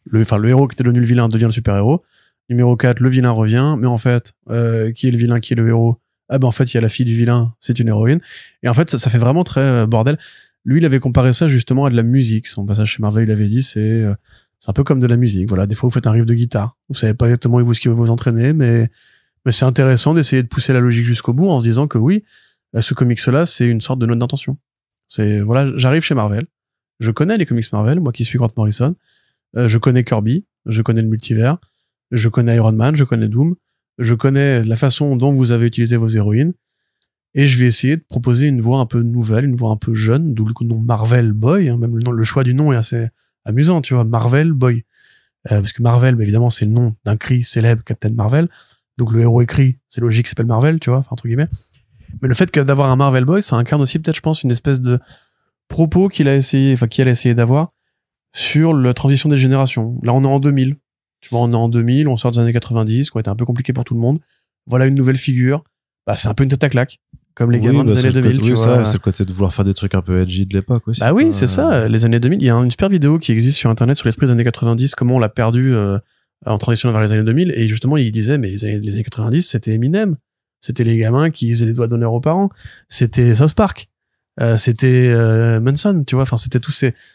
Le héros qui était devenu le vilain devient le super-héros. Numéro 4, le vilain revient, mais en fait, qui est le vilain, qui est le héros? Ah ben en fait, il y a la fille du vilain, c'est une héroïne. Et en fait, ça fait vraiment très bordel. Lui, il avait comparé ça justement à de la musique. Son passage chez Marvel, il avait dit, c'est un peu comme de la musique. Voilà, des fois, vous faites un riff de guitare. Vous savez pas exactement où ce qui va vous entraîner, mais c'est intéressant d'essayer de pousser la logique jusqu'au bout en se disant que oui, ce comics-là, c'est une sorte de note d'intention. Voilà, j'arrive chez Marvel. Je connais les comics Marvel, moi qui suis Grant Morrison. Je connais Kirby, je connais le multivers, je connais Iron Man, je connais Doom, je connais la façon dont vous avez utilisé vos héroïnes, et je vais essayer de proposer une voix un peu nouvelle, une voix un peu jeune, d'où le nom Marvel Boy, hein, même le choix du nom est assez amusant, tu vois, Marvel Boy. Parce que Marvel, bah, évidemment, c'est le nom d'un Kree célèbre, Captain Marvel, donc le héros écrit, c'est logique, s'appelle Marvel, tu vois, enfin, entre guillemets. Mais le fait d'avoir un Marvel Boy, ça incarne aussi peut-être, je pense, une espèce de propos qu'il a essayé d'avoir sur la transition des générations. Là, on est en 2000. Tu vois, on est en 2000, on sort des années 90, qui ont été un peu compliqué pour tout le monde. Voilà une nouvelle figure. Bah, c'est un peu une tête à claque. Comme les gamins des années 2000, tu vois. C'est le côté de vouloir faire des trucs un peu edgy de l'époque aussi. Bah oui, c'est ça. Les années 2000, il y a une super vidéo qui existe sur Internet sur l'esprit des années 90, comment on l'a perdu, en transition vers les années 2000. Et justement, il disait, mais les années 90, c'était Eminem. C'était les gamins qui faisaient des doigts d'honneur aux parents. C'était South Park. C'était Manson, tu vois, enfin c'était tous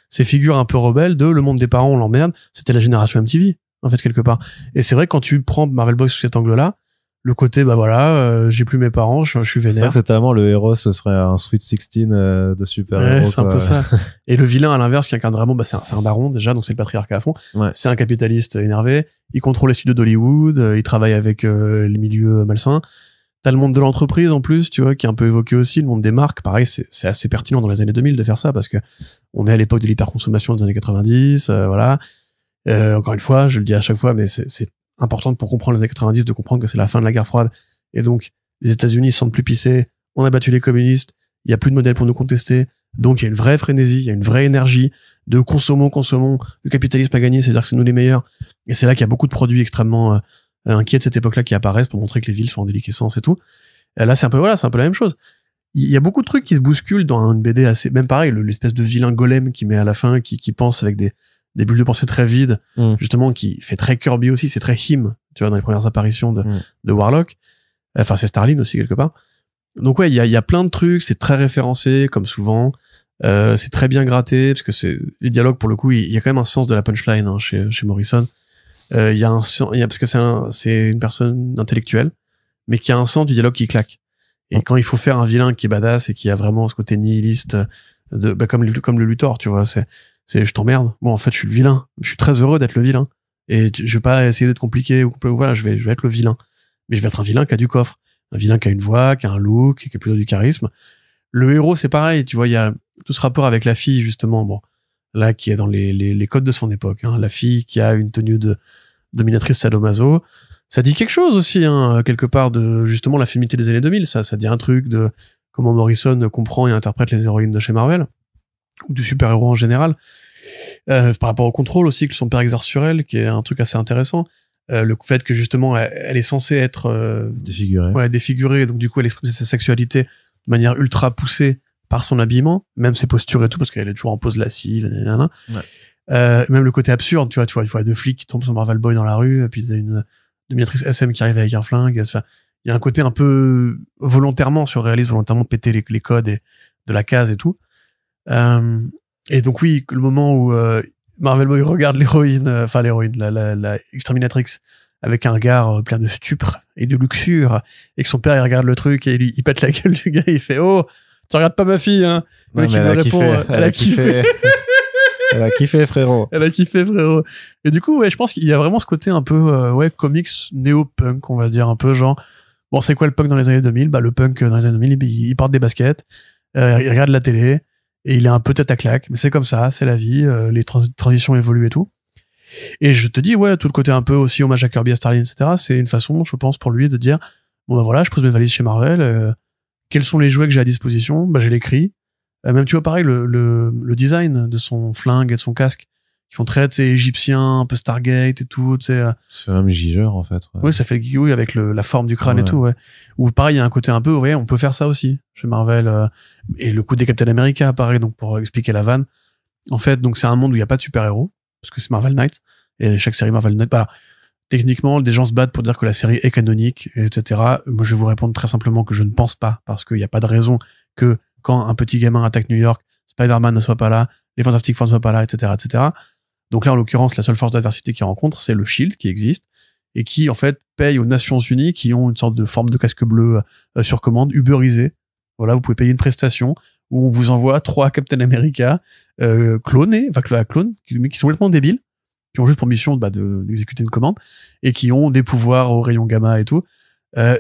ces figures un peu rebelles de le monde des parents on l'emmerde, c'était la génération MTV en fait quelque part. Et c'est vrai que quand tu prends Marvel Boy sous cet angle-là, le côté bah voilà, j'ai plus mes parents, je suis vénère. C'est tellement le héros, ce serait un Sweet 16 de super-héros. Ouais, c'est un peu ça. Et le vilain à l'inverse qui incarne vraiment, bah c'est un daron déjà, donc c'est le patriarcat à fond. Ouais. C'est un capitaliste énervé, il contrôle les studios d'Hollywood, il travaille avec les milieux malsains. T'as le monde de l'entreprise en plus, tu vois, qui est un peu évoqué aussi, le monde des marques. Pareil, c'est assez pertinent dans les années 2000 de faire ça parce que on est à l'époque de l'hyperconsommation des années 90, voilà. Encore une fois, je le dis à chaque fois, mais c'est important pour comprendre les années 90 de comprendre que c'est la fin de la guerre froide. Et donc, les États-Unis se sentent plus pissés, on a battu les communistes, il y a plus de modèles pour nous contester. Donc, il y a une vraie frénésie, il y a une vraie énergie de consommons, le capitalisme a gagné, c'est-à-dire que c'est nous les meilleurs. Et c'est là qu'il y a beaucoup de produits extrêmement inquiets de cette époque-là qui apparaissent pour montrer que les villes sont en déliquescence et tout. Et là, c'est un peu la même chose. Il y a beaucoup de trucs qui se bousculent dans une BD assez, même pareil, l'espèce de vilain golem qui met à la fin, qui pense avec des bulles de pensée très vides, justement, qui fait très Kirby aussi, c'est très Him, tu vois, dans les premières apparitions de Warlock. Enfin, c'est Starlin aussi, quelque part. Donc ouais, il y a plein de trucs, c'est très référencé, comme souvent. C'est très bien gratté, parce que les dialogues, pour le coup, il y a quand même un sens de la punchline, hein, chez Morrison. Parce que c'est une personne intellectuelle, mais qui a un sens du dialogue qui claque. Et quand il faut faire un vilain qui est badass et qui a vraiment ce côté nihiliste comme le Luthor, tu vois, c'est je t'emmerde. Bon, en fait, je suis le vilain. Je suis très heureux d'être le vilain. Et je vais pas essayer d'être compliqué ou voilà, je vais être le vilain. Mais je vais être un vilain qui a du coffre. Un vilain qui a une voix, qui a un look, qui a plutôt du charisme. Le héros, c'est pareil, tu vois, il y a tout ce rapport avec la fille, justement, bon, là, qui est dans les codes de son époque, hein. La fille qui a une tenue de dominatrice sadomaso. Ça dit quelque chose aussi, hein, quelque part, de, justement, la féminité des années 2000. Ça dit un truc de comment Morrison comprend et interprète les héroïnes de chez Marvel. Ou du super-héros en général. Par rapport au contrôle aussi que son père exerce sur elle, qui est un truc assez intéressant. Le fait que justement elle est censée être défigurée, donc du coup elle exprime sa sexualité de manière ultra poussée par son habillement, même ses postures et tout, parce qu'elle est toujours en pose lascive, même le côté absurde, tu vois deux flics qui tombent sur Marvel Boy dans la rue, et puis il y a une dominatrice SM qui arrive avec un flingue. Enfin, il y a un côté un peu volontairement surréaliste, volontairement péter les codes de la case et tout. Et donc oui, le moment où Marvel Boy regarde la exterminatrix avec un regard plein de stupre et de luxure, et que son père il regarde le truc et il pète la gueule du gars, il fait oh, tu regardes pas ma fille, hein. Non, mais elle a kiffé. Elle a kiffé, frérot. Elle a kiffé, frérot. Et du coup, ouais, je pense qu'il y a vraiment ce côté un peu comics néo-punk, on va dire, un peu genre bon, c'est quoi le punk dans les années 2000? Bah le punk dans les années 2000, il porte des baskets, il regarde la télé. Et il est un peu tête à claque, mais c'est comme ça, c'est la vie, les transitions évoluent et tout. Et je te dis, ouais, tout le côté un peu aussi hommage à Kirby, à Starlin, etc., c'est une façon, je pense, pour lui de dire, bon bah voilà, je pose mes valises chez Marvel, quels sont les jouets que j'ai à disposition? Bah j'ai l'écrit. Même tu vois pareil, le design de son flingue et de son casque, qui font très, tu sais, égyptien, un peu Stargate et tout, tu sais. C'est même Giger, en fait. Ouais, ça fait oui, avec la forme du crâne et tout, ouais. Ou pareil, il y a un côté un peu, ouais, on peut faire ça aussi chez Marvel. Et le coup des Captain America, pareil, donc pour expliquer la vanne. En fait, donc c'est un monde où il n'y a pas de super-héros, parce que c'est Marvel Knights, et chaque série Marvel Knights, voilà. Techniquement, des gens se battent pour dire que la série est canonique, etc. Moi, je vais vous répondre très simplement que je ne pense pas, parce qu'il n'y a pas de raison que quand un petit gamin attaque New York, Spider-Man ne soit pas là, les Fantastic Four ne soient pas là, etc., etc. Donc là, en l'occurrence, la seule force d'adversité qu'ils rencontrent, c'est le Shield qui existe et qui, en fait, paye aux Nations Unies qui ont une sorte de forme de casque bleu sur commande, uberisé. Voilà, vous pouvez payer une prestation où on vous envoie 3 Captain America clonés, qui sont complètement débiles, qui ont juste pour mission d'exécuter une commande et qui ont des pouvoirs au rayon gamma et tout.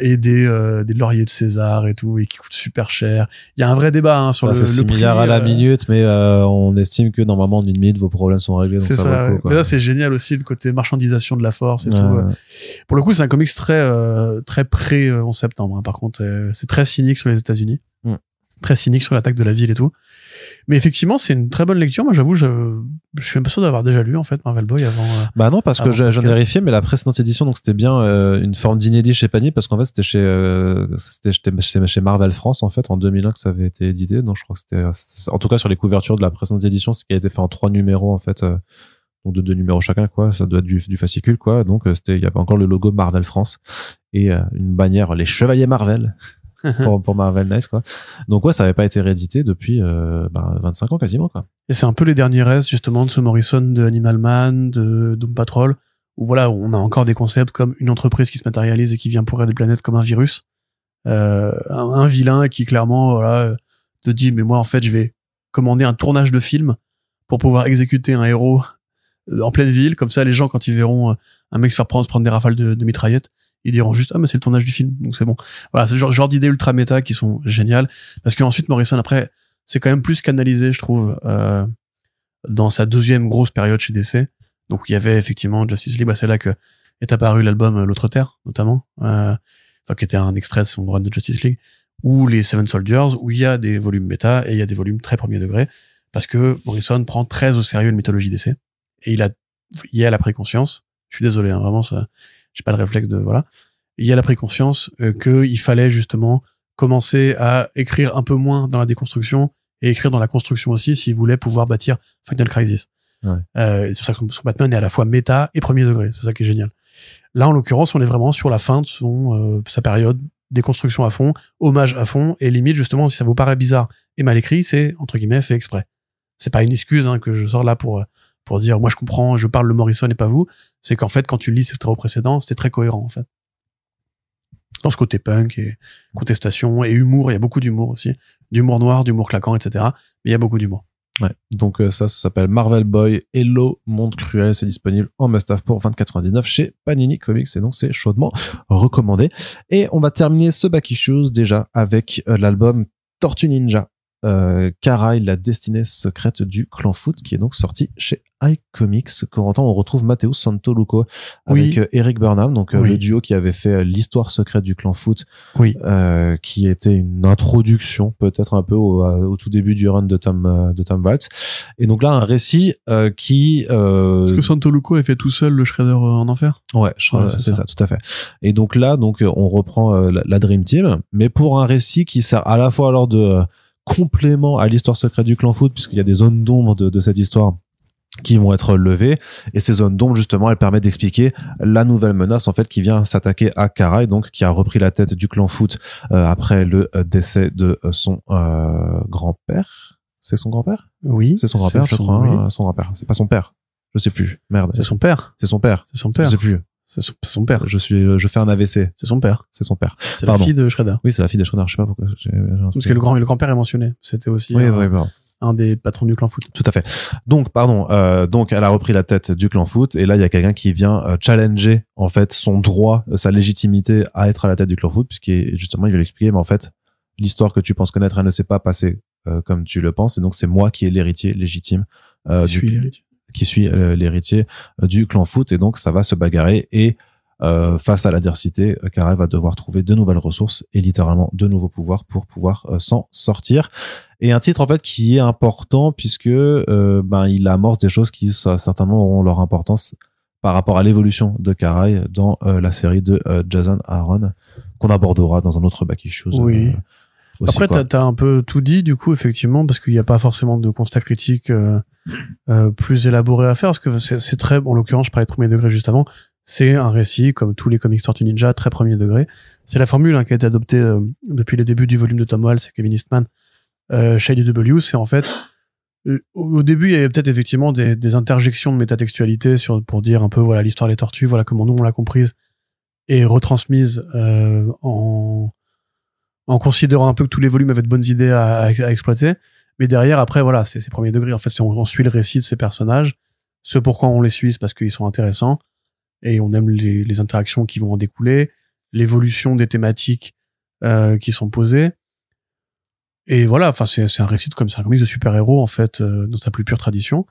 Et des lauriers de César et tout, et qui coûtent super cher. Il y a un vrai débat sur le 6 prix, milliards à la minute, mais on estime que normalement en une minute vos problèmes sont réglés. C'est ça. Mais là c'est génial aussi le côté marchandisation de la force et tout. Pour le coup c'est un comics très pré 11 septembre. Hein. Par contre c'est très cynique sur les États-Unis, très cynique sur l'attaque de la ville et tout. Mais effectivement, c'est une très bonne lecture. Moi, j'avoue, je suis même pas sûr d'avoir déjà lu, en fait, Marvel Boy avant. Bah non, parce que j'en ai vérifié, mais la précédente édition, donc c'était bien une forme d'inédit chez Panini, parce qu'en fait, c'était chez Marvel France, en fait, en 2001 que ça avait été édité. Donc, je crois que c'était, en tout cas, sur les couvertures de la précédente édition, ce qui a été fait en 3 numéros, en fait, donc de 2 numéros chacun, quoi. Ça doit être du fascicule, quoi. Donc, il y avait encore le logo Marvel France et une bannière, les Chevaliers Marvel. pour Marvel Knights, quoi. Donc ouais, ça avait pas été réédité depuis 25 ans quasiment, quoi. Et c'est un peu les derniers restes justement de ce Morrison, de Animal Man, de Doom Patrol, où voilà, on a encore des concepts comme une entreprise qui se matérialise et qui vient pourrir des planètes comme un virus, un vilain qui clairement voilà te dit mais moi en fait je vais commander un tournage de film pour pouvoir exécuter un héros en pleine ville, comme ça les gens quand ils verront un mec se faire prendre des rafales de mitraillettes, ils diront juste mais c'est le tournage du film, donc c'est bon. Voilà, c'est le genre d'idées ultra méta qui sont géniales, parce qu'ensuite Morrison après c'est quand même plus canalisé, je trouve, dans sa deuxième grosse période chez DC. Donc il y avait effectivement Justice League, c'est là que est apparu l'album L'Autre Terre notamment, qui était un extrait de son run de Justice League, ou les Seven Soldiers, où il y a des volumes méta et il y a des volumes très premier degré, parce que Morrison prend très au sérieux une mythologie DC, et il y a la préconscience, je suis désolé, hein, vraiment ça, j'ai pas le réflexe de voilà. Il y a la préconscience qu'il fallait justement commencer à écrire un peu moins dans la déconstruction et écrire dans la construction aussi s'il voulait pouvoir bâtir Final Crisis. Ouais. C'est pour ça que son Batman est à la fois méta et premier degré. C'est ça qui est génial. Là, en l'occurrence, on est vraiment sur la fin de sa période, déconstruction à fond, hommage à fond, et limite justement, si ça vous paraît bizarre et mal écrit, c'est entre guillemets fait exprès. C'est pas une excuse que je sors là pour dire moi je comprends, je parle le Morrison et pas vous. C'est qu'en fait, quand tu lis ses travaux précédents, c'était très cohérent en fait. Dans ce côté punk et contestation et humour, il y a beaucoup d'humour aussi. D'humour noir, d'humour claquant, etc. Mais il y a beaucoup d'humour. Ouais. Donc ça s'appelle Marvel Boy Hello Monde Cruel, c'est disponible en must-have pour 24,99 chez Panini Comics et donc c'est chaudement recommandé. Et on va terminer ce Back Issues déjà avec l'album Tortue Ninja, Karai, la destinée secrète du clan foot, qui est donc sorti chez iComics. Corentin, on retrouve Matteo Santoluco avec Eric Burnham, donc le duo qui avait fait l'histoire secrète du clan foot, qui était une introduction peut-être un peu au tout début du run de Tom Waltz. Et donc là un récit qui est-ce que Santoluco a fait tout seul le Shredder en enfer? Ouais, c'est ça, tout à fait. Et donc là, on reprend la Dream Team, mais pour un récit qui sert à la fois alors de complément à l'histoire secrète du clan foot, puisqu'il y a des zones d'ombre de cette histoire qui vont être levées, et ces zones d'ombre justement elles permettent d'expliquer la nouvelle menace en fait qui vient s'attaquer à Karai, donc qui a repris la tête du clan foot après le décès de son grand-père. C'est son grand-père? Oui, c'est son grand-père, je crois. Son grand-père, c'est pas son père, je sais plus, merde, c'est son père, je sais plus. C'est son père. Je fais un AVC. C'est son père. C'est la fille de Shredder. Oui, c'est la fille de Shredder. Je sais pas pourquoi. Parce que le grand-père est mentionné. C'était aussi un des patrons du clan foot. Tout à fait. Donc, donc, elle a repris la tête du clan foot. Et là, il y a quelqu'un qui vient challenger, en fait, son droit, sa légitimité à être à la tête du clan foot, justement, il veut l'expliquer. Mais en fait, l'histoire que tu penses connaître, elle ne s'est pas passée comme tu le penses. Et donc, c'est moi qui est l'héritier légitime. Qui suis l'héritier du clan foot, et donc ça va se bagarrer, et face à l'adversité, Karai va devoir trouver de nouvelles ressources et littéralement de nouveaux pouvoirs pour pouvoir s'en sortir. Et un titre en fait qui est important puisque il amorce des choses qui certainement auront leur importance par rapport à l'évolution de Karai dans la série de Jason Aaron, qu'on abordera dans un autre Back Issues. Oui. Aussi, après, t'as un peu tout dit, du coup, effectivement, parce qu'il n'y a pas forcément de constat critique plus élaboré à faire, parce que c'est très, en l'occurrence, je parlais de premier degré juste avant, c'est un récit, comme tous les comics Tortue Ninja, très premier degré. C'est la formule qui a été adoptée depuis les débuts du volume de Tom Waltz et Kevin Eastman chez IDW. C'est en fait, au début, il y avait peut-être effectivement des interjections de métatextualité pour dire un peu, voilà, l'histoire des tortues, voilà comment nous on l'a comprise et retransmise en considérant un peu que tous les volumes avaient de bonnes idées à exploiter. Mais derrière, après, voilà, c'est premier degré. En fait, on suit le récit de ces personnages. Ce pourquoi on les suit, c'est parce qu'ils sont intéressants. Et on aime les interactions qui vont en découler, l'évolution des thématiques qui sont posées. Et voilà, enfin, c'est un récit comme c'est un comics de super-héros, en fait, dans sa plus pure tradition.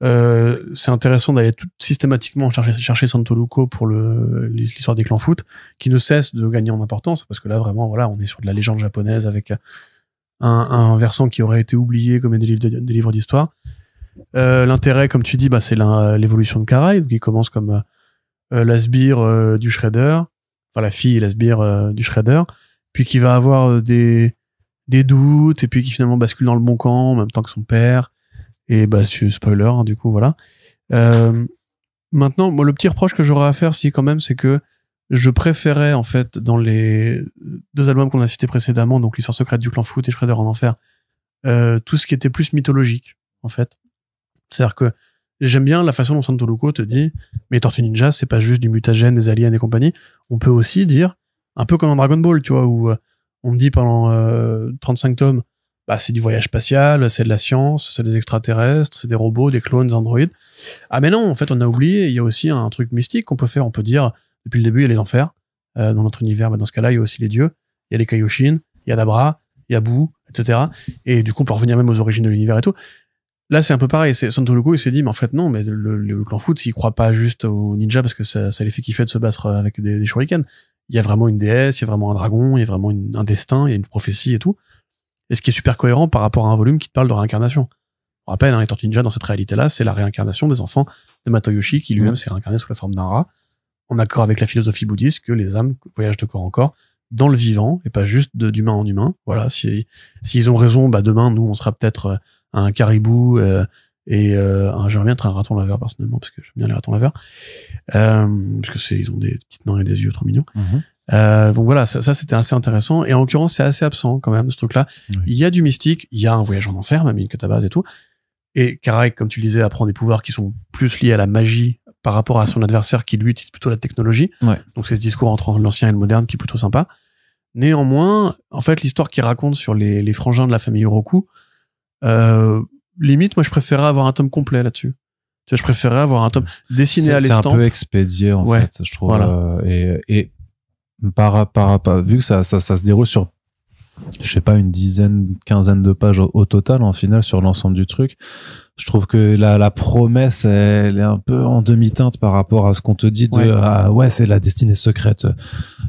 C'est intéressant d'aller systématiquement chercher Santoluco pour l'histoire des clans foot, qui ne cesse de gagner en importance, parce que là vraiment voilà, on est sur de la légende japonaise avec un versant qui aurait été oublié comme des livres d'histoire. L'intérêt, comme tu dis, c'est l'évolution de Karai, qui commence comme la sbire du Shredder, enfin la fille et la sbire du Shredder, puis qui va avoir des doutes, et puis qui finalement bascule dans le bon camp en même temps que son père. Et spoiler, du coup, voilà. Maintenant, moi, le petit reproche que j'aurais à faire, quand même, c'est que je préférais, en fait, dans les deux albums qu'on a cités précédemment, donc l'histoire secrète du clan foot et Shredder en enfer, tout ce qui était plus mythologique, en fait. C'est-à-dire que j'aime bien la façon dont Santoluco te dit, mais Tortue Ninja, c'est pas juste du mutagène, des aliens et compagnie. On peut aussi dire, un peu comme dans Dragon Ball, tu vois, où on me dit pendant 35 tomes, c'est du voyage spatial, c'est de la science, c'est des extraterrestres, c'est des robots, des clones, des androïdes. Ah mais non, en fait, on a oublié, il y a aussi un truc mystique qu'on peut faire. On peut dire, depuis le début, il y a les enfers dans notre univers, mais dans ce cas-là, il y a aussi les dieux, il y a les Kaioshin, il y a Dabra, il y a Boo, etc. Et du coup, on peut revenir même aux origines de l'univers et tout. Là, c'est un peu pareil. Santoluco, il s'est dit, mais en fait, non, mais le clan foot, s'il croit pas juste aux ninjas parce que ça les fait kiffer de se battre avec des shurikens. Il y a vraiment une déesse, il y a vraiment un dragon, il y a vraiment un destin, il y a une prophétie et tout. Et ce qui est super cohérent par rapport à un volume qui te parle de réincarnation. On rappelle, les Tortues Ninja, dans cette réalité-là, c'est la réincarnation des enfants de Matoyoshi, qui lui-même s'est réincarné sous la forme d'un rat, en accord avec la philosophie bouddhiste que les âmes voyagent de corps en corps dans le vivant, et pas juste d'humain en humain. Voilà, s'ils ont raison, demain, nous, on sera peut-être un caribou j'aimerais bien être un raton laveur, personnellement, parce que j'aime bien les ratons laveurs, parce que ils ont des petites mains et des yeux trop mignons. Donc voilà, ça c'était assez intéressant, et en l'occurrence c'est assez absent quand même de ce truc-là. Oui. Il y a du mystique, il y a un voyage en enfer, même une catabase et tout. Et Karai, comme tu le disais, apprend des pouvoirs qui sont plus liés à la magie par rapport à son adversaire qui lui utilise plutôt la technologie. Ouais. Donc c'est ce discours entre l'ancien et le moderne qui est plutôt sympa. Néanmoins, en fait, l'histoire qu'il raconte sur les frangins de la famille Oroku, limite, moi, je préférais avoir un tome complet là-dessus. Tu vois, je préférais avoir un tome dessiné à l'estampe. C'est un peu expédié, en Ouais. fait, je trouve. Voilà. Et vu que ça se déroule sur, je sais pas, une quinzaine de pages au total, en final, sur l'ensemble du truc, je trouve que la promesse, elle est un peu en demi-teinte par rapport à ce qu'on te dit de, ouais, c'est la destinée secrète.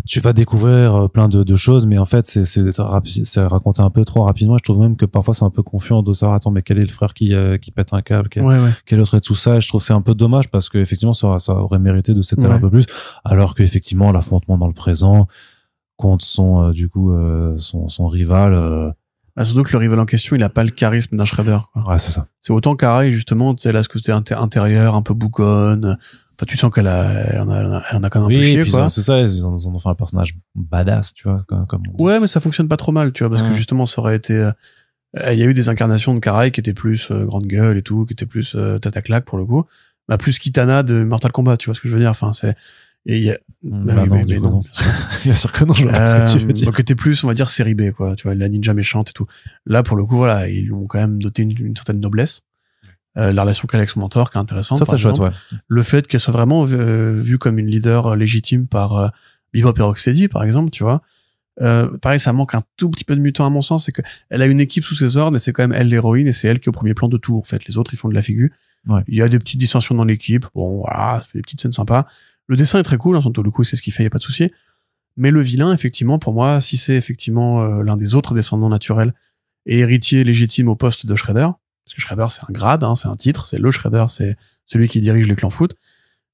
Tu vas découvrir plein de choses, mais en fait, c'est raconté un peu trop rapidement. Je trouve même que parfois c'est un peu confus de savoir, attends, mais quel est le frère qui pète un câble, quel autre est tout ça. Et je trouve que c'est un peu dommage parce que effectivement, ça aurait mérité de s'étaler un peu plus, alors qu'effectivement, l'affrontement dans le présent contre son rival, surtout que le rival en question, il a pas le charisme d'un Shredder, quoi. Ouais, c'est ça. C'est autant Karai, justement, tu sais, là, ce côté intérieur, un peu bougonne. Enfin, tu sens qu'elle en a quand même un peu chié, quoi. C'est ça, ils en ont fait un personnage badass, tu vois, comme on dit. Ouais, mais ça fonctionne pas trop mal, tu vois, parce que justement, ça aurait été, il y a eu des incarnations de Karai qui étaient plus grande gueule et tout, qui étaient plus tata-claque pour le coup. Bah, plus Kitana de Mortal Kombat, tu vois ce que je veux dire. Enfin, c'est, et il y a, non, bien sûr. Bien sûr que non, je vois pas ce que tu veux dire. Donc, était plus, on va dire, série B, quoi. Tu vois, la ninja méchante et tout. Là, pour le coup, voilà, ils ont quand même doté une certaine noblesse. La relation qu'elle a avec son mentor, qui est intéressante. Ça, c'est chouette, ouais. Le fait qu'elle soit vraiment vue comme une leader légitime par Bebop et Rocksteady, par exemple, tu vois. Pareil, ça manque un tout petit peu de mutant à mon sens, c'est que elle a une équipe sous ses ordres, et c'est quand même elle l'héroïne, et c'est elle qui est au premier plan de tout, en fait. Les autres, ils font de la figure. Ouais. Il y a des petites dissensions dans l'équipe. Bon, voilà, c'est des petites scènes sympas. Le dessin est très cool, hein, sur le coup, c'est ce qu'il fait, y a pas de souci. Mais le vilain, effectivement, pour moi, si c'est effectivement l'un des autres descendants naturels et héritier légitime au poste de Shredder, parce que Shredder, c'est un grade, hein, c'est un titre, c'est le Shredder, c'est celui qui dirige les clans foot,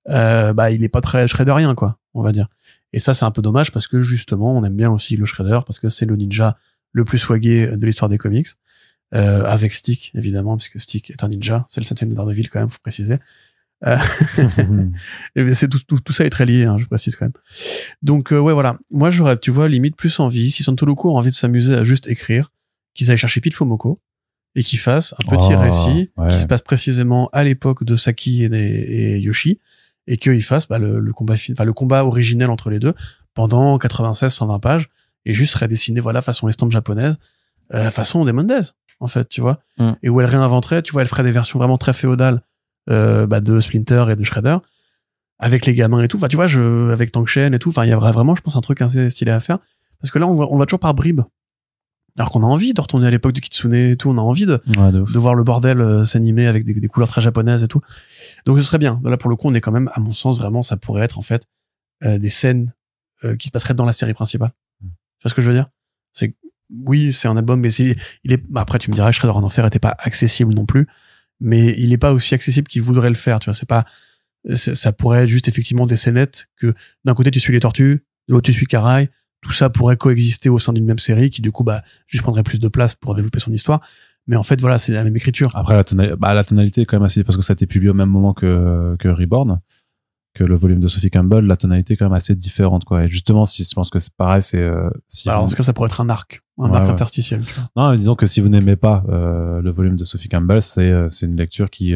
bah, il est pas très Shredderien, quoi, on va dire. Et ça, c'est un peu dommage parce que, justement, on aime bien aussi le Shredder parce que c'est le ninja le plus swagué de l'histoire des comics. Avec Stick, évidemment, puisque Stick est un ninja. C'est le 7e de Daredevil, quand même, faut préciser. Et c'est tout ça est très lié, hein, je précise quand même. Donc, ouais, voilà. Moi, j'aurais, tu vois, limite plus envie, si Santoloco a envie de s'amuser à juste écrire, qu'ils aillent chercher Pete Momoko et qu'ils fassent un petit récit qui se passe précisément à l'époque de Saki et Yoshi, et qu'ils fassent bah, le combat originel entre les deux pendant 96-120 pages, et juste redessiner, voilà, façon estampe japonaise, façon Demon Days, en fait, tu vois. Et où elle réinventerait, tu vois, elle ferait des versions vraiment très féodales bah, de Splinter et de Shredder, avec les gamins et tout. Enfin, tu vois, avec Tank Shen et tout. Enfin, il y a vraiment, je pense, un truc assez stylé à faire. Parce que là, on va toujours par bribes. Alors qu'on a envie de retourner à l'époque de Kitsune et tout. On a envie de voir le bordel s'animer avec des couleurs très japonaises et tout. Donc, ce serait bien. Là, pour le coup, on est quand même, à mon sens, vraiment, ça pourrait être, en fait, des scènes qui se passeraient dans la série principale. Tu vois ce que je veux dire? Oui, c'est un album, mais bah, après, tu me diras, Shredder en Enfer était pas accessible non plus. Mais il est pas aussi accessible qu'il voudrait le faire, tu vois. Ça pourrait être juste effectivement des scénettes que d'un côté tu suis les tortues, de l'autre tu suis Karai, tout ça pourrait coexister au sein d'une même série qui du coup bah juste prendrait plus de place pour développer son histoire. Mais en fait voilà, c'est la même écriture. Après la tonalité est quand même assez, parce que ça a été publié au même moment que Reborn, que le volume de Sophie Campbell, la tonalité est quand même assez différente, quoi. Et justement, je pense que c'est pareil, Alors, en ce cas, ça pourrait être un arc interstitiel, tu vois. Non, mais disons que si vous n'aimez pas, le volume de Sophie Campbell, c'est une lecture qui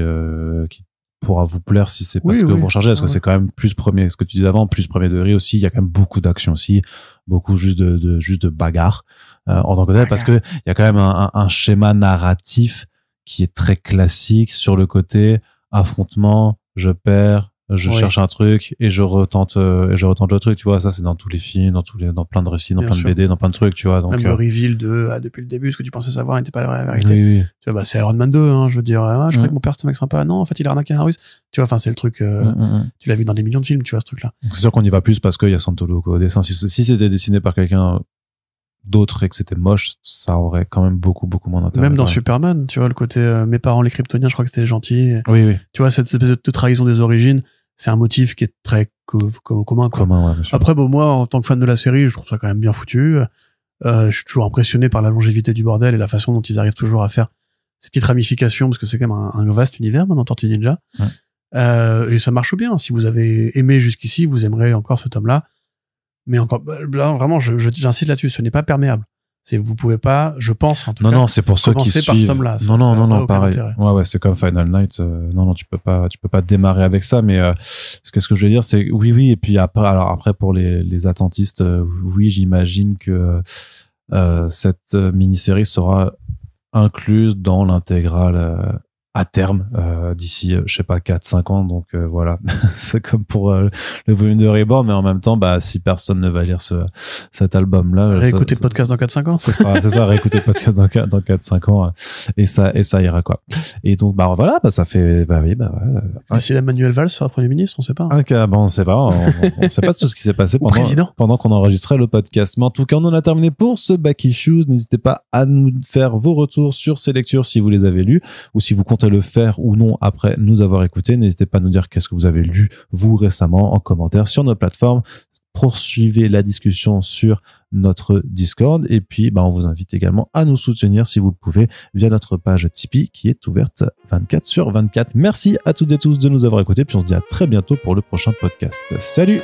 pourra vous plaire si c'est parce que vous recherchez, parce que c'est quand même plus premier, ce que tu disais avant, plus premier degré aussi. Il y a quand même beaucoup d'action aussi, beaucoup juste de bagarre, en tant que tel, parce que il y a quand même un schéma narratif qui est très classique sur le côté affrontement, je perds, je cherche un truc et je retente le truc, tu vois. Ça, c'est dans tous les films, dans plein de récits, dans plein de BD, dans plein de trucs, tu vois. Donc, même le reveal depuis le début, ce que tu pensais savoir n'était pas la vérité. Oui. Tu vois, bah, c'est Iron Man 2, hein, je veux dire, je croyais que mon père c'était un mec sympa. Non, en fait, il a arnaqué un russe. Tu vois, enfin, c'est le truc, tu l'as vu dans des millions de films, tu vois, ce truc-là. C'est sûr qu'on y va plus parce qu'il y a Santoloco au dessin. Si c'était dessiné par quelqu'un d'autre et que c'était moche, ça aurait quand même beaucoup moins d'intérêt. Même dans Superman, tu vois, le côté, mes parents les Kryptoniens, je crois que c'était les gentils. Oui. Tu vois, cette espèce de trahison des origines, c'est un motif qui est très commun, quoi. Ouais, après, bon, moi, en tant que fan de la série, je trouve ça quand même bien foutu. Je suis toujours impressionné par la longévité du bordel et la façon dont ils arrivent toujours à faire ces petites ramifications, parce que c'est quand même un vaste univers, maintenant, Tortue Ninja. Et ça marche bien. Si vous avez aimé jusqu'ici, vous aimerez encore ce tome-là. Mais encore, là, vraiment, j'insiste là-dessus, ce n'est pas perméable. Vous pouvez pas, je pense en tout cas. Non, c'est pour ceux qui commencer par suivent. ce tome-là. Non, pareil. Ouais, c'est comme Final Night. Non, tu peux pas démarrer avec ça. Mais ce que je veux dire, c'est oui. Et puis après pour les attentistes, oui, j'imagine que cette mini-série sera incluse dans l'intégrale à terme d'ici je sais pas 4-5 ans, donc voilà. C'est comme pour le volume de Reborn, mais en même temps si personne ne va lire cet album là, réécouter le podcast dans 4-5 ans, c'est ça, réécouter le podcast dans 4-5 ans et ça ira quoi. Et donc voilà, ça fait d'ici là Manuel Valls sera Premier ministre, on sait pas. On sait pas, on sait pas tout ce qui s'est passé pendant qu'on enregistrait le podcast. Mais en tout cas, on en a terminé pour ce Back Issues. N'hésitez pas à nous faire vos retours sur ces lectures si vous les avez lues ou si vous comptez le faire ou non après nous avoir écouté. N'hésitez pas à nous dire qu'est-ce que vous avez lu vous récemment en commentaire sur notre plateforme. Poursuivez la discussion sur notre Discord et puis on vous invite également à nous soutenir si vous le pouvez via notre page Tipeee qui est ouverte 24/24. Merci à toutes et tous de nous avoir écoutés, puis on se dit à très bientôt pour le prochain podcast. Salut.